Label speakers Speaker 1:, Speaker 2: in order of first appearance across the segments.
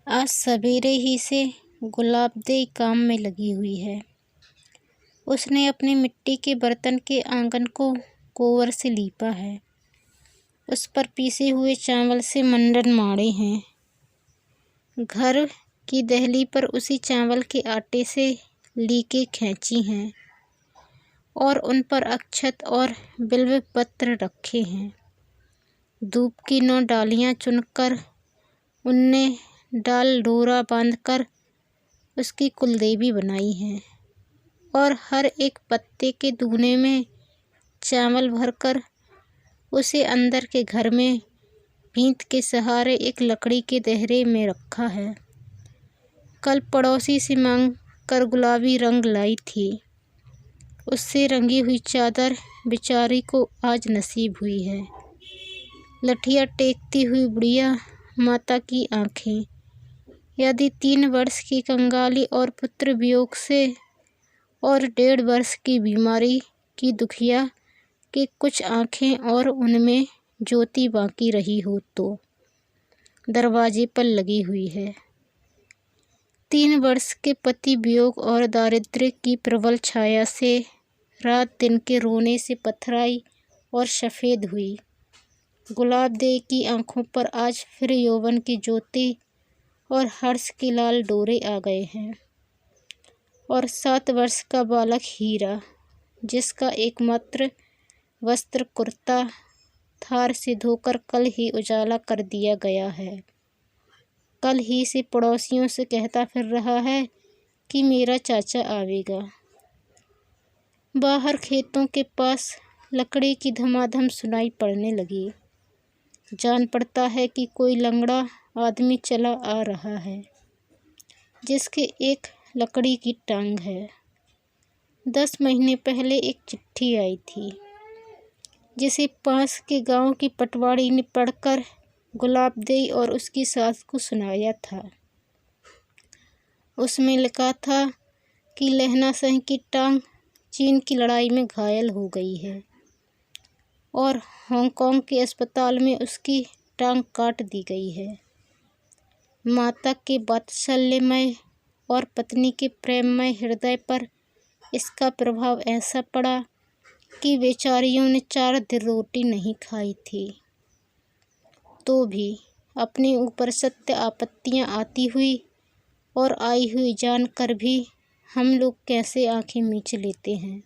Speaker 1: आज सवेरे ही से गुलाबदेई काम में लगी हुई है। उसने अपने मिट्टी के बर्तन के आंगन को गोबर से लीपा है। उस पर पीसे हुए चावल से मंडन माढ़े हैं। घर की दहली पर उसी चावल के आटे से लीके खींची हैं और उन पर अक्षत और बिल्व पत्र रखे हैं। धूप की 9 डालियां चुनकर उनने डाल डोरा बांधकर उसकी कुलदेवी बनाई है और हर एक पत्ते के दूने में चावल भरकर उसे अंदर के घर में भींत के सहारे एक लकड़ी के देहरे में रखा है। कल पड़ोसी से मांग कर गुलाबी रंग लाई थी। उससे रंगी हुई चादर बेचारी को आज नसीब हुई है। लठिया टेकती हुई बुढ़िया माता की आंखें, यदि 3 वर्ष की कंगाली और पुत्र वियोग से और 1.5 वर्ष की बीमारी की दुखिया के कुछ आंखें और उनमें ज्योति बाकी रही हो तो दरवाजे पर लगी हुई है। 3 वर्ष के पति वियोग और दारिद्र्य की प्रबल छाया से रात दिन के रोने से पथराई और सफ़ेद हुई। गुलाबदेई की आंखों पर आज फिर यौवन की ज्योति और हर्ष के लाल डोरे आ गए हैं। और 7 वर्ष का बालक हीरा, जिसका एकमात्र वस्त्र कुर्ता थार से धोकर कल ही उजाला कर दिया गया है, कल ही से पड़ोसियों से कहता फिर रहा है कि मेरा चाचा आवेगा। बाहर खेतों के पास लकड़ी की धमाधम सुनाई पड़ने लगी। जान पड़ता है कि कोई लंगड़ा आदमी चला आ रहा है, जिसके एक लकड़ी की टांग है। 10 महीने पहले एक चिट्ठी आई थी, जिसे पास के गांव की पटवारी ने पढ़कर गुलाबदेई और उसकी सास को सुनाया था। उसमें लिखा था कि लहना सिंह की टांग चीन की लड़ाई में घायल हो गई है और हांगकांग के अस्पताल में उसकी टांग काट दी गई है। माता के वात्सल्यमय और पत्नी के प्रेममय हृदय पर इसका प्रभाव ऐसा पड़ा कि बेचारियों ने 4 दिन रोटी नहीं खाई थी। तो भी अपने ऊपर सत्य आपत्तियां आती हुई और आई हुई जानकर भी हम लोग कैसे आंखें मीच लेते हैं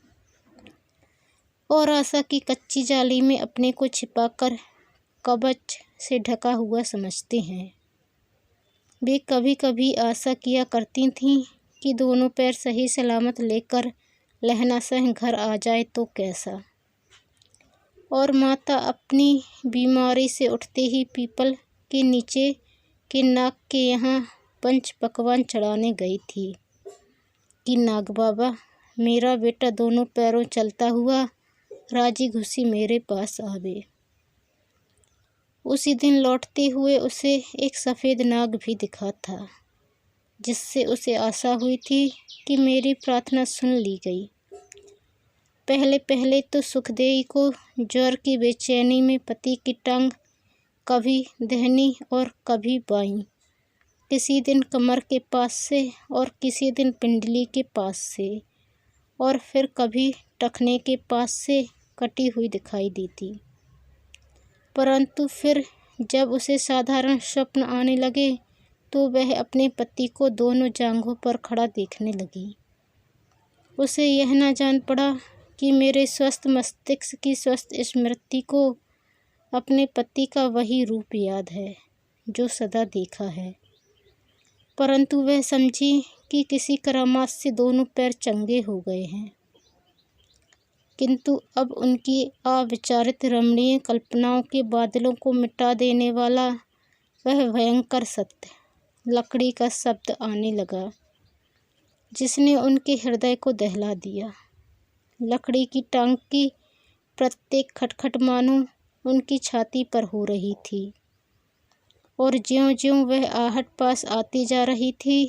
Speaker 1: और आशा की कच्ची जाली में अपने को छिपाकर कवच से ढका हुआ समझते हैं। वे कभी कभी आशा किया करती थीं कि दोनों पैर सही सलामत लेकर लहना सिंह घर आ जाए तो कैसा। और माता अपनी बीमारी से उठते ही पीपल के नीचे के नाग के यहाँ पंच पकवान चढ़ाने गई थी कि नाग बाबा, मेरा बेटा दोनों पैरों चलता हुआ राजी खुशी मेरे पास आवे। उसी दिन लौटते हुए उसे एक सफ़ेद नाग भी दिखा था, जिससे उसे आशा हुई थी कि मेरी प्रार्थना सुन ली गई। पहले पहले तो सुखदेई को ज्वर की बेचैनी में पति की टांग कभी दाहिनी और कभी बाईं, किसी दिन कमर के पास से और किसी दिन पिंडली के पास से और फिर कभी टखने के पास से कटी हुई दिखाई देती। परंतु फिर जब उसे साधारण स्वप्न आने लगे तो वह अपने पति को दोनों जांघों पर खड़ा देखने लगी। उसे यह न जान पड़ा कि मेरे स्वस्थ मस्तिष्क की स्वस्थ स्मृति को अपने पति का वही रूप याद है जो सदा देखा है। परंतु वह समझी कि किसी करामात से दोनों पैर चंगे हो गए हैं। किंतु अब उनकी अविचारित रमणीय कल्पनाओं के बादलों को मिटा देने वाला वह भयंकर सत्य, लकड़ी का शब्द आने लगा, जिसने उनके हृदय को दहला दिया। लकड़ी की टांग की प्रत्येक खटखट मानो उनकी छाती पर हो रही थी और ज्यों-ज्यों वह आहट पास आती जा रही थी,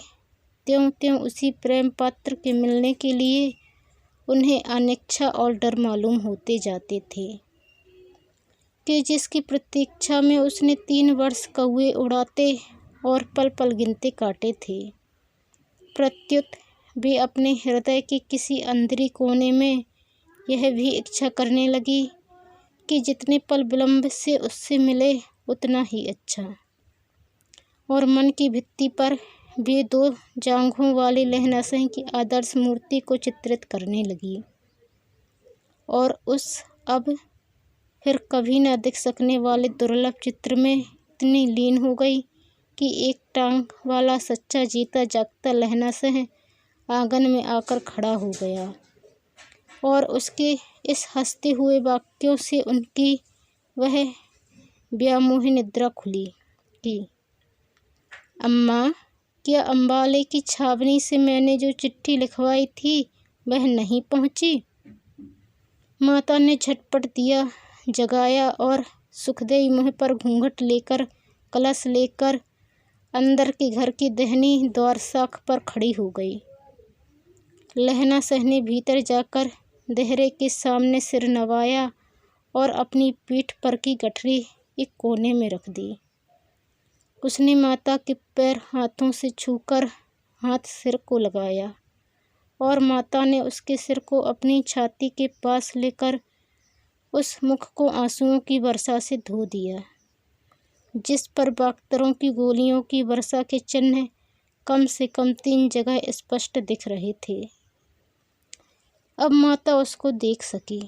Speaker 1: त्यों-त्यों उसी प्रेम पात्र के मिलने के लिए उन्हें अनिच्छा और डर मालूम होते जाते थे कि जिसकी प्रतीक्षा में उसने 3 वर्ष कौए उड़ाते और पल पल गिनते काटे थे। प्रत्युत वे अपने हृदय के किसी अंदरी कोने में यह भी इच्छा करने लगी कि जितने पल विलंब से उससे मिले उतना ही अच्छा। और मन की भित्ति पर वे 2 जांघों वाले लहना सिंह की आदर्श मूर्ति को चित्रित करने लगी और उस अब फिर कभी न दिख सकने वाले दुर्लभ चित्र में इतनी लीन हो गई कि एक टांग वाला सच्चा जीता जागता लहना सिंह आंगन में आकर खड़ा हो गया और उसके इस हंसते हुए वाक्यों से उनकी वह व्यामोही निद्रा खुली कि अम्मा, क्या अम्बाले की छावनी से मैंने जो चिट्ठी लिखवाई थी वह नहीं पहुंची? माता ने झटपट दिया जगाया और सुखदेई मुँह पर घूंघट लेकर कलश लेकर अंदर के घर की दहनी द्वार साख पर खड़ी हो गई। लहना सिंह ने भीतर जाकर देहरे के सामने सिर नवाया और अपनी पीठ पर की गठरी एक कोने में रख दी। उसने माता के पैर हाथों से छूकर हाथ सिर को लगाया और माता ने उसके सिर को अपनी छाती के पास लेकर उस मुख को आंसुओं की वर्षा से धो दिया, जिस पर बाक्तरों की गोलियों की वर्षा के चिन्ह कम से कम 3 जगह स्पष्ट दिख रहे थे। अब माता उसको देख सकी।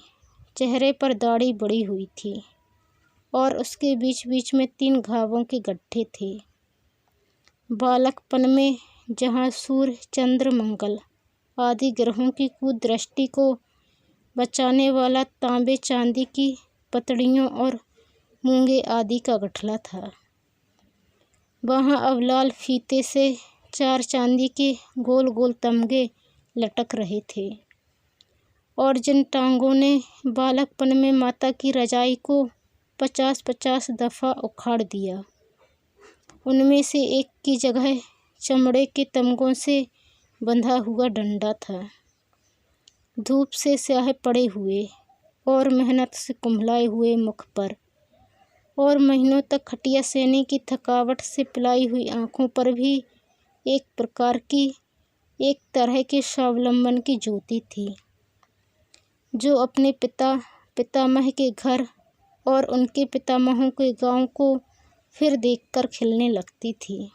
Speaker 1: चेहरे पर दाढ़ी बड़ी हुई थी और उसके बीच बीच में 3 घावों के गड्ढे थे। बालकपन में जहाँ सूर्य, चंद्र, मंगल आदि ग्रहों की कुदृष्टि को बचाने वाला तांबे चांदी की पतड़ियों और मूंगे आदि का गठला था, वहाँ अब लाल फीते से 4 चांदी के गोल गोल तमगे लटक रहे थे। और जिन टांगों ने बालकपन में माता की रजाई को 50-50 दफ़ा उखाड़ दिया, उनमें से एक की जगह चमड़े के तमगों से बंधा हुआ डंडा था। धूप से स्याह पड़े हुए और मेहनत से कुम्हलाए हुए मुख पर और महीनों तक खटिया सहने की थकावट से पिलाई हुई आँखों पर भी एक प्रकार की, एक तरह के स्वावलंबन की ज्योति थी, जो अपने पितामह के घर और उनके पितामहों के गांव को फिर देखकर खिलने लगती थी।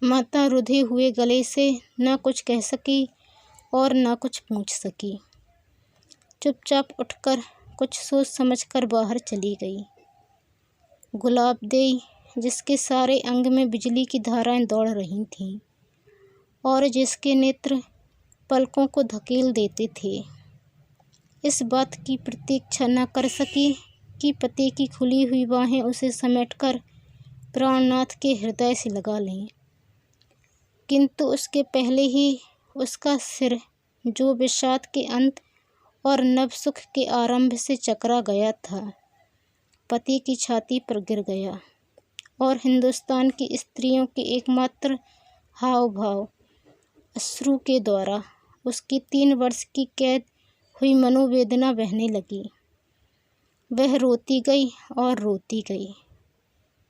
Speaker 1: माता रुधे हुए गले से न कुछ कह सकी और न कुछ पूछ सकी। चुपचाप उठकर कुछ सोच समझकर बाहर चली गई। गुलाबदेई, जिसके सारे अंग में बिजली की धाराएं दौड़ रही थीं और जिसके नेत्र पलकों को धकेल देते थे, इस बात की प्रतीक्षा न कर सकी कि पति की खुली हुई बाहें उसे समेटकर प्राणनाथ के हृदय से लगा लें। किंतु उसके पहले ही उसका सिर, जो विषाद के अंत और नव सुख के आरंभ से चकरा गया था, पति की छाती पर गिर गया और हिंदुस्तान की स्त्रियों के एकमात्र हाव भाव अश्रु के द्वारा उसकी 3 वर्ष की कैद हुई मनोवेदना बहने लगी। वह रोती गई और रोती गई।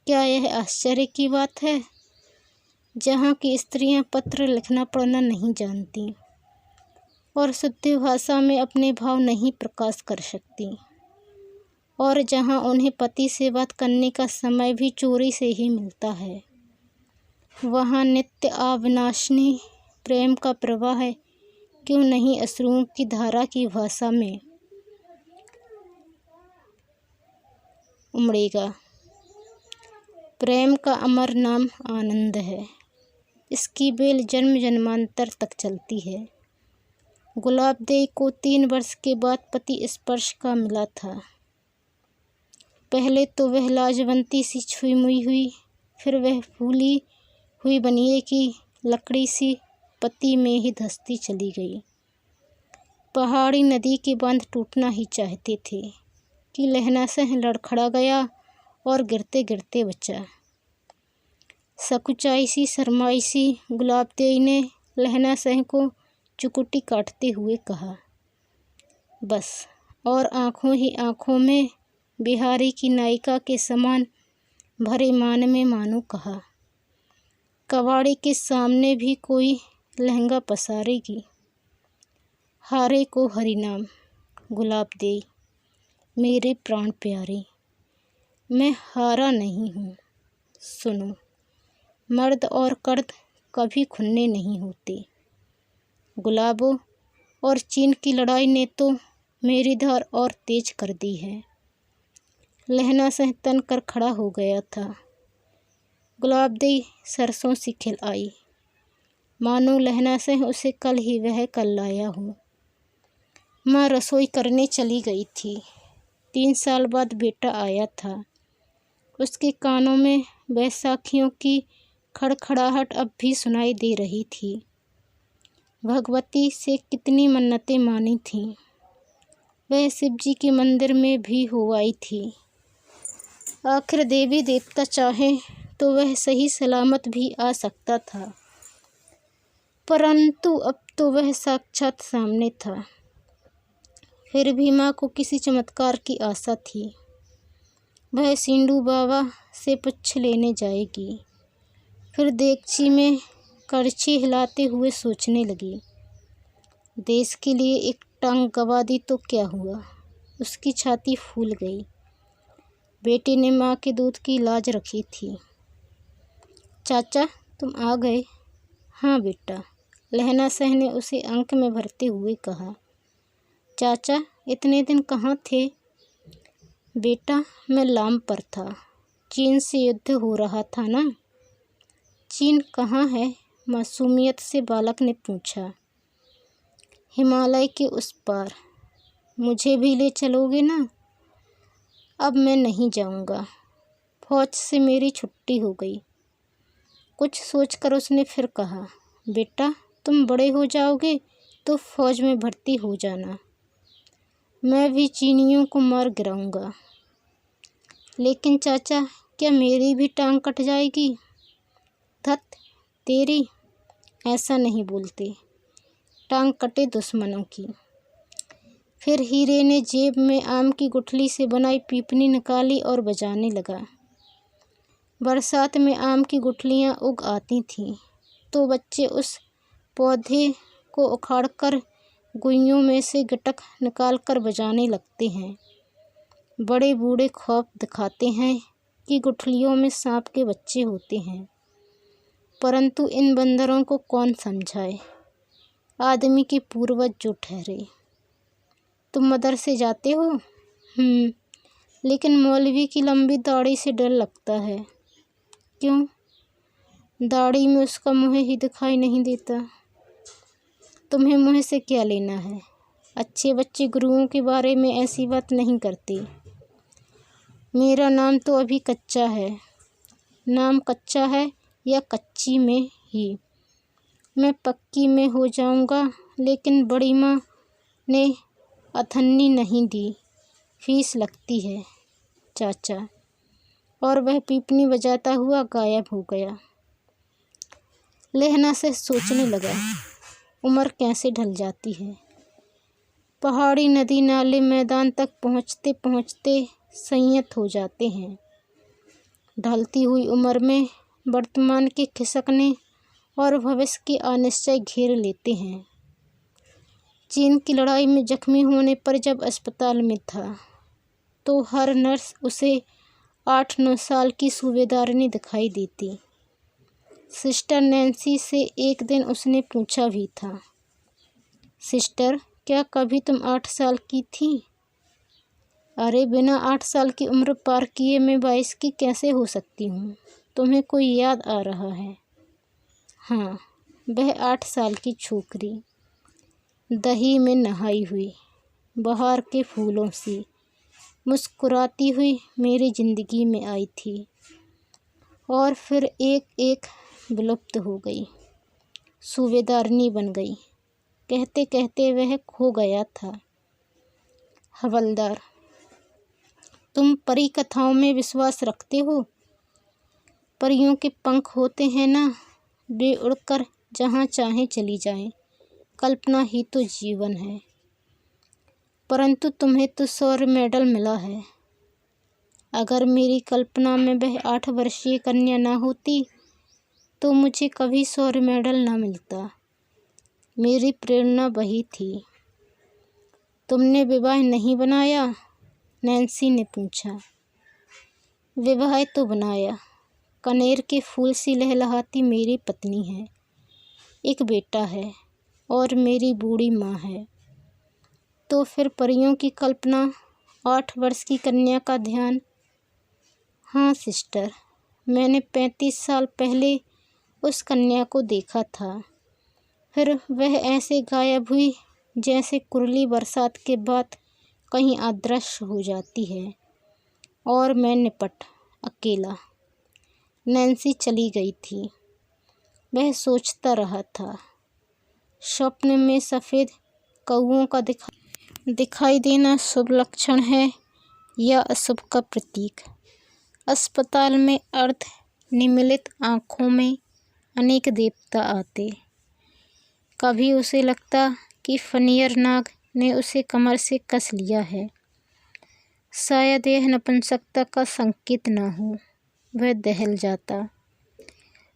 Speaker 1: क्या यह आश्चर्य की बात है? जहाँ की स्त्रियां पत्र लिखना पढ़ना नहीं जानती और शुद्ध भाषा में अपने भाव नहीं प्रकाश कर सकती, और जहाँ उन्हें पति से बात करने का समय भी चोरी से ही मिलता है, वहाँ नित्य अविनाशिनी प्रेम का प्रवाह क्यों नहीं अश्रुओं की धारा की भाषा में उमड़ेगा। प्रेम का अमर नाम आनंद है। इसकी बेल जन्म जन्मांतर तक चलती है। गुलाबदेई को 3 वर्ष के बाद पति स्पर्श का मिला था। पहले तो वह लाजवंती सी छुई मुई हुई, फिर वह फूली हुई बनिए की लकड़ी सी पति में ही धंसती चली गई। पहाड़ी नदी के बांध टूटना ही चाहते थे कि लहना सिंह लड़खड़ा गया और गिरते गिरते बचा। सकुचाई सी शर्माई सी गुलाबदेई ने लहना सिंह को चुकुटी काटते हुए कहा, बस। और आँखों ही आँखों में बिहारी की नायिका के समान भरे मान में मानो कहा, कबाड़ी के सामने भी कोई लहंगा पसारेगी। हारे को हरिनाम गुलाब दे मेरे प्राण प्यारे, मैं हारा नहीं हूँ। सुनो, मर्द और कर्द कभी खुन्ने नहीं होते। गुलाबों और चीन की लड़ाई ने तो मेरी धार और तेज कर दी है। लहना सह तन कर खड़ा हो गया था। गुलाबदेई सरसों सी खिल आई, मानो लहना सह उसे कल ही वह कल लाया हो। माँ रसोई करने चली गई थी। 3 साल बाद बेटा आया था। उसके कानों में बैसाखियों की खड़खड़ाहट अब भी सुनाई दे रही थी। भगवती से कितनी मन्नतें मानी थीं, वह शिव जी के मंदिर में भी हो आई थी। आखिर देवी देवता चाहें तो वह सही सलामत भी आ सकता था, परंतु अब तो वह साक्षात सामने था। फिर भी माँ को किसी चमत्कार की आशा थी। वह सिंडू बाबा से पुच्छ लेने जाएगी। फिर देगची में करछी हिलाते हुए सोचने लगी, देश के लिए एक टांग गंवा दी तो क्या हुआ। उसकी छाती फूल गई। बेटे ने माँ के दूध की लाज रखी थी। चाचा तुम आ गए? हाँ बेटा, लहना सह ने उसे अंक में भरते हुए कहा। चाचा इतने दिन कहाँ थे? बेटा मैं लाम पर था, चीन से युद्ध हो रहा था ना। चीन कहाँ है? मासूमियत से बालक ने पूछा। हिमालय के उस पार। मुझे भी ले चलोगे ना? अब मैं नहीं जाऊंगा, फौज से मेरी छुट्टी हो गई। कुछ सोचकर उसने फिर कहा, बेटा तुम बड़े हो जाओगे तो फौज में भर्ती हो जाना। मैं भी चीनियों को मार गिराऊंगा। लेकिन चाचा क्या मेरी भी टांग कट जाएगी? धत तेरी, ऐसा नहीं बोलते, टांग कटे दुश्मनों की। फिर हीरे ने जेब में आम की गुठली से बनाई पीपनी निकाली और बजाने लगा। बरसात में आम की गुठलियाँ उग आती थीं तो बच्चे उस पौधे को उखाड़कर गुइयों में से गिटक निकालकर बजाने लगते हैं। बड़े बूढ़े खौफ दिखाते हैं कि गुठलियों में सांप के बच्चे होते हैं, परंतु इन बंदरों को कौन समझाए, आदमी के पूर्वज जो ठहरे। तुम मदरसे जाते हो? लेकिन मौलवी की लंबी दाढ़ी से डर लगता है। क्यों? दाढ़ी में उसका मुँह ही दिखाई नहीं देता। तुम्हें मुँह से क्या लेना है? अच्छे बच्चे गुरुओं के बारे में ऐसी बात नहीं करते। मेरा नाम तो अभी कच्चा है। नाम कच्चा है या कच्ची में ही? मैं पक्की में हो जाऊंगा, लेकिन बड़ी माँ ने अथन्नी नहीं दी, फीस लगती है चाचा। और वह पीपनी बजाता हुआ गायब हो गया। लहना से सोचने लगा, उम्र कैसे ढल जाती है। पहाड़ी नदी नाले मैदान तक पहुँचते पहुँचते संयत हो जाते हैं। ढलती हुई उम्र में वर्तमान के खिसकने और भविष्य के अनिश्चय घेर लेते हैं। चीन की लड़ाई में जख्मी होने पर जब अस्पताल में था तो हर नर्स उसे 8-9 साल की सूबेदारनी दिखाई देती। सिस्टर नैन्सी से एक दिन उसने पूछा भी था, सिस्टर क्या कभी तुम 8 साल की थी? अरे बिना 8 साल की उम्र पार किए मैं 22 की कैसे हो सकती हूँ? तुम्हें कोई याद आ रहा है? हाँ, वह 8 साल की छोकरी दही में नहाई हुई बहार के फूलों सी मुस्कुराती हुई मेरी ज़िंदगी में आई थी और फिर एक एक विलुप्त हो गई, सूबेदारनी बन गई। कहते कहते वह खो गया था। हवलदार, तुम परी कथाओं में विश्वास रखते हो? परियों के पंख होते हैं ना, वे उड़कर जहाँ चाहें चली जाएं। कल्पना ही तो जीवन है। परंतु तुम्हें तो 100 मेडल मिला है। अगर मेरी कल्पना में वह 8 वर्षीय कन्या न होती तो मुझे कभी शौर्य मेडल न मिलता। मेरी प्रेरणा वही थी। तुमने विवाह नहीं बनाया? नैन्सी ने पूछा। विवाह तो बनाया। कनेर के फूल सी लहलहाती मेरी पत्नी है, एक बेटा है और मेरी बूढ़ी माँ है। तो फिर परियों की कल्पना, 8 वर्ष की कन्या का ध्यान। हाँ सिस्टर, मैंने 35 साल पहले उस कन्या को देखा था। फिर वह ऐसे गायब हुई जैसे कुरली बरसात के बाद कहीं अदृश्य हो जाती है, और मैं निपट अकेला। नैन्सी चली गई थी। वह सोचता रहा था। स्वप्न में सफ़ेद कौओं का दिखाई देना शुभ लक्षण है या अशुभ का प्रतीक। अस्पताल में अर्ध निमीलित आँखों में अनेक देवता आते। कभी उसे लगता कि फनियर नाग ने उसे कमर से कस लिया है। शायद यह नपुंसकता का संकेत न हो। वह दहल जाता।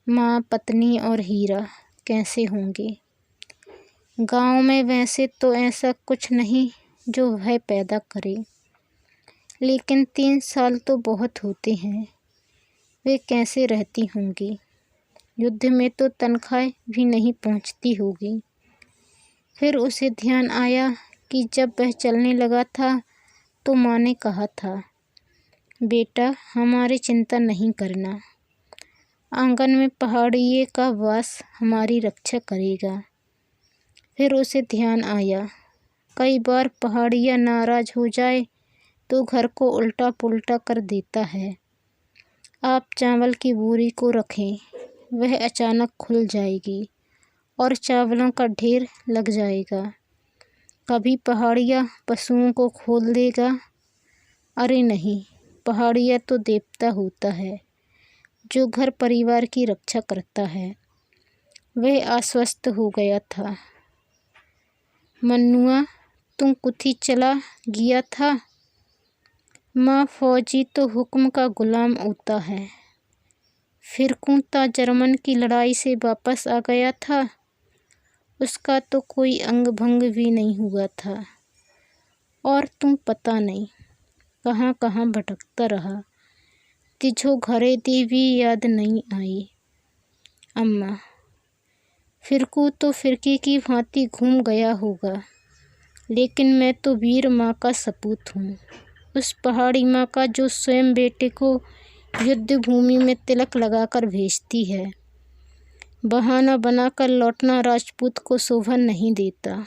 Speaker 1: माँ, पत्नी और हीरा कैसे होंगे? गांव में वैसे तो ऐसा कुछ नहीं जो भय पैदा करे, लेकिन 3 साल तो बहुत होते हैं। वे कैसे रहती होंगी? युद्ध में तो तनख्वाह भी नहीं पहुंचती होगी। फिर उसे ध्यान आया कि जब वह चलने लगा था तो माँ ने कहा था, बेटा हमारी चिंता नहीं करना, आंगन में पहाड़िए का वास हमारी रक्षा करेगा। फिर उसे ध्यान आया, कई बार पहाड़िया नाराज हो जाए तो घर को उल्टा पुल्टा कर देता है। आप चावल की बोरी को रखें, वह अचानक खुल जाएगी और चावलों का ढेर लग जाएगा। कभी पहाड़िया पशुओं को खोल देगा। अरे नहीं, पहाड़िया तो देवता होता है जो घर परिवार की रक्षा करता है। वह आश्वस्त हो गया था। मन्नुआ, तुम कुथी चला गया था? माँ, फौजी तो हुक्म का गुलाम होता है। फिरकूता जर्मन की लड़ाई से वापस आ गया था। उसका तो कोई अंग भंग भी नहीं हुआ था, और तुम पता नहीं कहाँ कहाँ भटकता रहा। तिझो घरे दी भी याद नहीं आई। अम्मा, फिरकू तो फिरकी की भांति घूम गया होगा, लेकिन मैं तो वीर माँ का सपूत हूँ, उस पहाड़ी माँ का जो स्वयं बेटे को युद्ध भूमि में तिलक लगाकर भेजती है। बहाना बनाकर लौटना राजपूत को शोभा नहीं देता।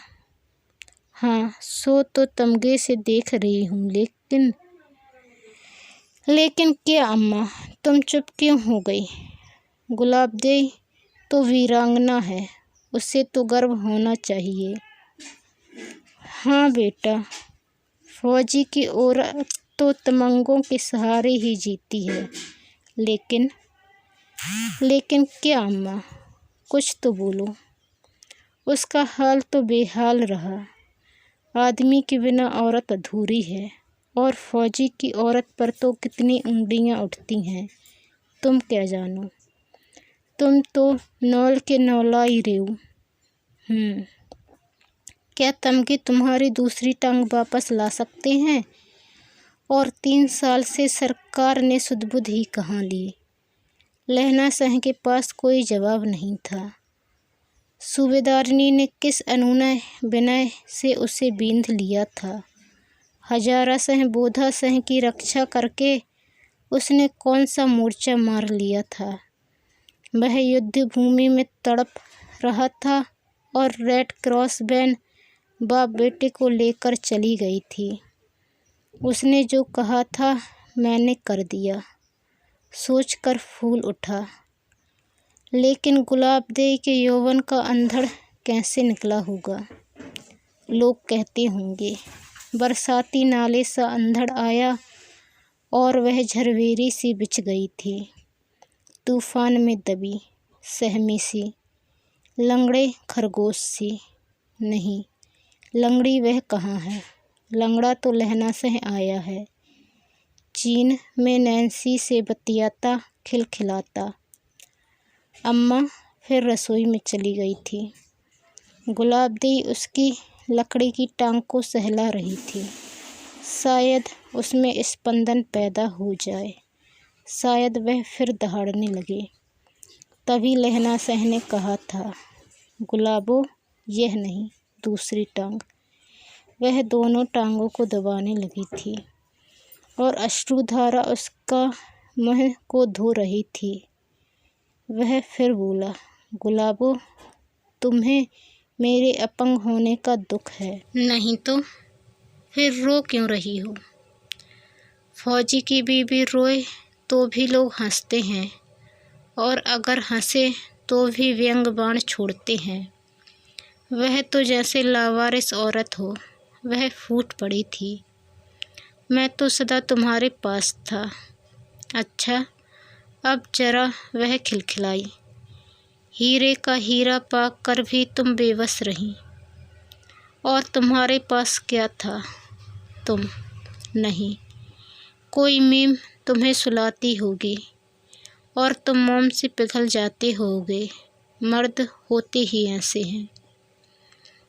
Speaker 1: हाँ, सो तो तमगे से देख रही हूँ, लेकिन क्या अम्मा, तुम चुप क्यों हो गई? गुलाबदेई तो वीरांगना है, उसे तो गर्व होना चाहिए। हाँ बेटा, फौजी की औरत तो तमंगों के सहारे ही जीती है। लेकिन क्या अम्मा, कुछ तो बोलो। उसका हाल तो बेहाल रहा। आदमी के बिना औरत अधूरी है, और फौजी की औरत पर तो कितनी उंगलियां उठती हैं, तुम क्या जानो। तुम तो नौल के नौलाई रेऊ। क्या तमगे तुम्हारी दूसरी टांग वापस ला सकते हैं? और 3 साल से सरकार ने सुध-बुध ही कहाँ ली। लहना शाह के पास कोई जवाब नहीं था। सूबेदारनी ने किस अनुनय विनय से उसे बींध लिया था। हजारा शाह बोधा शाह की रक्षा करके उसने कौन सा मोर्चा मार लिया था। वह युद्ध भूमि में तड़प रहा था और रेड क्रॉस वैन बाप बेटे को लेकर चली गई थी। उसने जो कहा था मैंने कर दिया, सोचकर फूल उठा। लेकिन गुलाबदेई के यौवन का अंधड़ कैसे निकला होगा। लोग कहते होंगे बरसाती नाले सा अंधड़ आया और वह झरवेरी सी बिछ गई थी, तूफान में दबी, सहमी सी, लंगड़े खरगोश सी। नहीं, लंगड़ी वह कहाँ है। लंगड़ा तो लहना शाह आया है। चीन में नैन्सी से बतियाता खिलखिलाता। अम्मा फिर रसोई में चली गई थी। गुलाबदेई उसकी लकड़ी की टांग को सहला रही थी। शायद उसमें स्पंदन पैदा हो जाए, शायद वह फिर दहाड़ने लगे। तभी लहना शाह ने कहा था, गुलाबो, यह नहीं, दूसरी टांग। वह दोनों टांगों को दबाने लगी थी और अश्रुधारा उसका मुँह को धो रही थी। वह फिर बोला, गुलाबो, तुम्हें मेरे अपंग होने का दुख है। नहीं तो फिर रो क्यों रही हो? फौजी की बीवी रोए तो भी लोग हंसते हैं, और अगर हंसे तो भी व्यंग बाण छोड़ते हैं। वह तो जैसे लावारिस औरत हो। वह फूट पड़ी थी। मैं तो सदा तुम्हारे पास था। अच्छा, अब जरा वह खिलखिलाई। हीरे का हीरा पाक कर भी तुम बेबस रहीं। और तुम्हारे पास क्या था? तुम नहीं। कोई मीम तुम्हें सुलाती होगी और तुम मोम से पिघल जाते होगे। मर्द होते ही ऐसे हैं।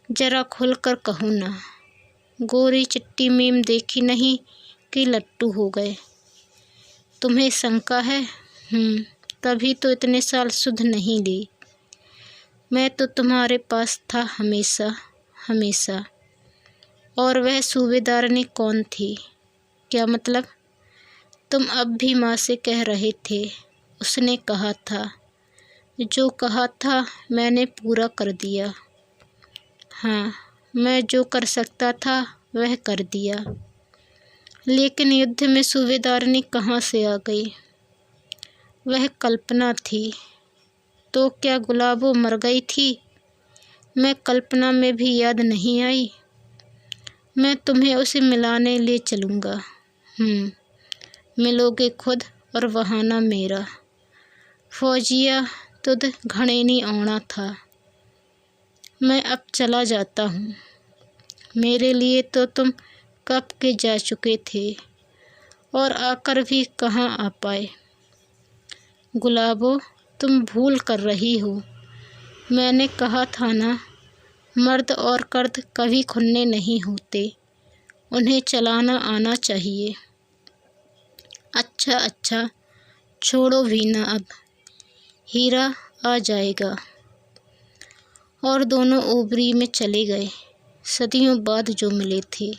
Speaker 1: जरा खुलकर कहो ना, गोरी चिट्टी मीम देखी नहीं कि लट्टू हो गए। तुम्हें शंका है? तभी तो इतने साल सुध नहीं ली। मैं तो तुम्हारे पास था हमेशा हमेशा। और वह सूबेदारनी कौन थी? क्या मतलब? तुम अब भी माँ से कह रहे थे। उसने कहा था, जो कहा था मैंने पूरा कर दिया। हाँ, मैं जो कर सकता था वह कर दिया। लेकिन युद्ध में सूबेदारनी कहाँ से आ गई? वह कल्पना थी। तो क्या गुलाबो मर गई थी? मैं कल्पना में भी याद नहीं आई। मैं तुम्हें उसे मिलाने ले चलूँगा। मिलोगे खुद और बहाना मेरा। फौजिया, तुद घणेनी आना था। मैं अब चला जाता हूँ। मेरे लिए तो तुम कब के जा चुके थे और आकर भी कहाँ आ पाए। गुलाबो, तुम भूल कर रही हो। मैंने कहा था ना, मर्द और कर्द कभी खुन्ने नहीं होते, उन्हें चलाना आना चाहिए। अच्छा, छोड़ो वीना अब। हीरा आ जाएगा। और दोनों ओबरी में चले गए। सदियों बाद जो मिले थे।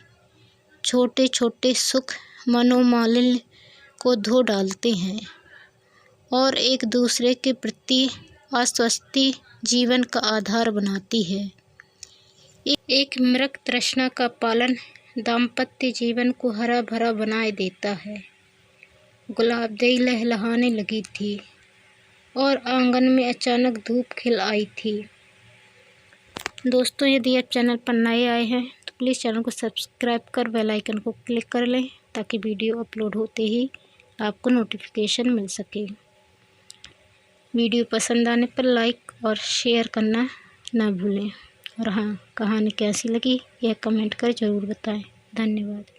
Speaker 1: छोटे छोटे सुख मनोमालिन्य को धो डालते हैं और एक दूसरे के प्रति आश्वस्ति जीवन का आधार बनाती है। एक मृग तृष्णा का पालन दाम्पत्य जीवन को हरा भरा बनाए देता है। गुलाबदेई लहलहाने लगी थी और आंगन में अचानक धूप खिल आई थी। दोस्तों, यदि आप चैनल पर नए आए हैं तो प्लीज़ चैनल को सब्सक्राइब कर बेल आइकन को क्लिक कर लें, ताकि वीडियो अपलोड होते ही आपको नोटिफिकेशन मिल सके। वीडियो पसंद आने पर लाइक और शेयर करना ना भूलें। और हाँ, कहानी कैसी लगी यह कमेंट कर ज़रूर बताएं। धन्यवाद।